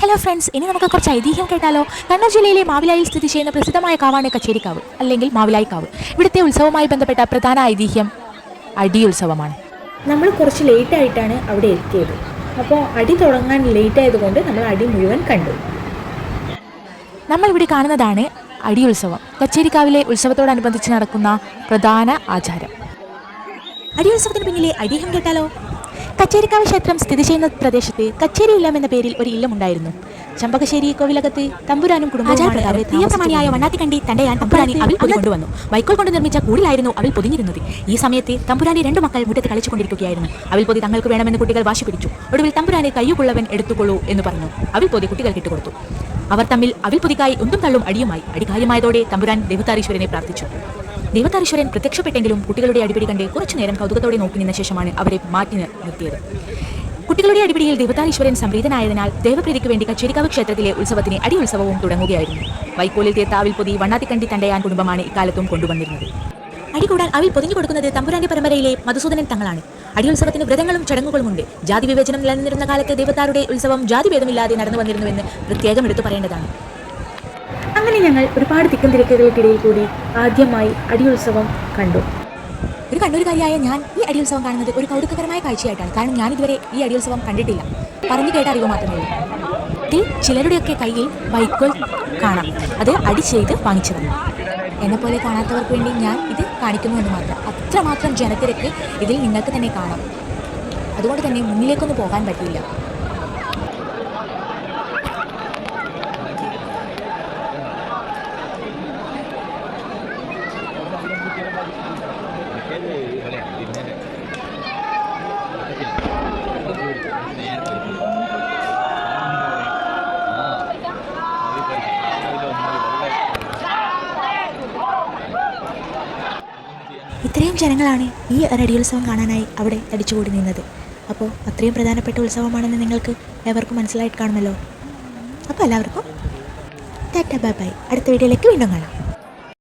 Hello friends, ഇനി നമുക്ക് കുറച്ച് ഐതിഹ്യം കേട്ടാലോ. കണ്ണൂർ ജില്ലയിലെ മാവിലായിൽ സ്ഥിതി ചെയ്യുന്ന പ്രസിദ്ധമായ കാവാണ് കച്ചേരിക്കാവ് അല്ലെങ്കിൽ മാവിലായി കാവ്. ഇവിടുത്തെ ഉത്സവവുമായി ബന്ധപ്പെട്ട പ്രധാന ഐതിഹ്യം അടിയുത്സവമാണ്. നമ്മൾ കുറച്ച് ലേറ്റ് ആയിട്ടാണ് അവിടെ എത്തിയത്. അപ്പോൾ അടി തുടങ്ങാൻ ലേറ്റ് ആയതുകൊണ്ട് നമ്മൾ അടി മുഴുവൻ കണ്ടു. നമ്മൾ ഇവിടെ കാണുന്നതാണ് അടിയുത്സവം, കച്ചേരിക്കാവിലെ ഉത്സവത്തോടനുബന്ധിച്ച് നടക്കുന്ന പ്രധാന ആചാരം. അടിയുത്സവത്തിന് പിന്നിലെ ഐതിഹ്യം കേട്ടാലോ. കച്ചേരിക്കാവ് ക്ഷേത്രം സ്ഥിതി ചെയ്യുന്ന പ്രദേശത്ത് കച്ചേരി ഇല്ലം എന്ന പേരിൽ ഒരു ഇല്ലമുണ്ടായിരുന്നു. ചമ്പകശ്ശേരി കോവിലകത്ത് തമ്പുരാനും കുടുംബപ്രമാണിയായ വണ്ണാത്തിക്കണ്ടി തണ്ടയാൻ തമ്പുരാനെ അവിൽ പൊതി കൊണ്ടുവന്നു. വൈക്കോൽ കൊണ്ട് നിർമ്മിച്ച കൂടിലായിരുന്നു അവിൽ പൊതിഞ്ഞിരുന്നത്. ഈ സമയത്ത് തമ്പുരാന്റെ 2 മക്കൾ മുറ്റത്ത് കളിച്ചുകൊണ്ടിരിക്കുകയായിരുന്നു. അവിൽ പൊതി തങ്ങൾക്ക് വേണമെന്ന് കുട്ടികൾ വാശി പിടിച്ചു. ഒടുവിൽ തമ്പുരാനെ കയ്യുകൊള്ളവൻ എടുത്തുകൊള്ളൂ എന്ന് പറഞ്ഞു അവിൽ പൊതി കുട്ടികൾക്ക് ഇട്ടുകൊടുത്തു. അവർ തമ്മിൽ അവിൽ പൊതിക്കായി ഉന്തും തള്ളും അടിയുമായി. അടികാര്യമായതോടെ തമ്പുരാൻ ദേവതാരീശ്വരനെ പ്രാർത്ഥിച്ചു. ദേവതാരീശ്വരൻ പ്രത്യക്ഷപ്പെട്ടെങ്കിലും കുട്ടികളുടെ അടിപിടി കണ്ട് കുറച്ചുനേരം കൗതുകത്തോടെ നോക്കി നിന്ന ശേഷമാണ് അവരെ മാറ്റി നിർത്തിയത്. കുട്ടികളുടെ അടിപിടിയിൽ ദേവതാരീശ്വരൻ സംപ്രീതനായതിനാൽ ദേവപ്രീതിക്ക് വേണ്ടി കച്ചേരിക്കാവ് ക്ഷേത്രത്തിലെ ഉത്സവത്തിന് അടിയുത്സവവും തുടങ്ങുകയായിരുന്നു. വൈക്കോലിൽ തീർത്ത അവിൽ പൊതി വണ്ണാത്തിക്കണ്ടി തണ്ടയാൻ കുടുംബമാണ് ഇക്കാലത്തും കൊണ്ടുവന്നിരുന്നത്. അടി കൂടാൻ അവിൽ പൊതിഞ്ഞു കൊടുക്കുന്നത് തമ്പുരാന്റെ പരമ്പരയിലെ മധുസൂദനൻ തങ്ങളാണ്. അടിയുത്സവത്തിന് വ്രതങ്ങളും ചടങ്ങുകളുമുണ്ട്. ജാതി വിവേചനം നിലനിന്നിരുന്ന കാലത്ത് ദേവതാരുടെ ഉത്സവം ജാതിഭേദമില്ലാതെ നടന്നു വന്നിരുന്നുവെന്ന് പ്രത്യേകം എടുത്തു പറയേണ്ടതാണ്. അങ്ങനെ ഞങ്ങൾ ഒരുപാട് തിക്കും തിരക്കുകൾക്കിടയിൽ കൂടി ആദ്യമായി അടിയുത്സവം കണ്ടു. ഒരു കണ്ണൂരുകാരിയായ ഞാൻ ഈ അടിയുത്സവം കാണുന്നത് ഒരു കൗതുകകരമായ കാഴ്ചയായിട്ടാണ്. കാരണം ഞാനിതുവരെ ഈ അടിയുത്സവം കണ്ടിട്ടില്ല, പറഞ്ഞു കേട്ട അറിവ് മാത്രമേ ഉള്ളൂ. ഇതിൽ ചിലരുടെയൊക്കെ കയ്യിൽ വൈക്കോൽ കാണാം, അത് അടി ചെയ്ത് വാങ്ങിച്ചതാണ്. എന്നെപ്പോലെ കാണാത്തവർക്ക് വേണ്ടി ഞാൻ ഇത് കാണിക്കുന്നു എന്ന് മാത്രം. അത്രമാത്രം ജനത്തിരക്ക് ഇതിൽ നിങ്ങൾക്ക് തന്നെ കാണാം. അതുകൊണ്ട് തന്നെ മുന്നിലേക്കൊന്നും പോകാൻ പറ്റില്ല. ഇത്രയും ജനങ്ങളാണ് ഈ അടിയുത്സവം കാണാനായി അവിടെ തടിച്ചുകൂടി നിന്നത്. അപ്പോൾ അത്രയും പ്രധാനപ്പെട്ട ഉത്സവമാണെന്ന് നിങ്ങൾക്ക് ഏവർക്കും മനസ്സിലായിട്ട് കാണുമല്ലോ. അപ്പോൾ എല്ലാവർക്കും ടാറ്റ ബൈ ബൈ. അടുത്ത വീഡിയോയിലേക്ക് വീണ്ടും കാണാം.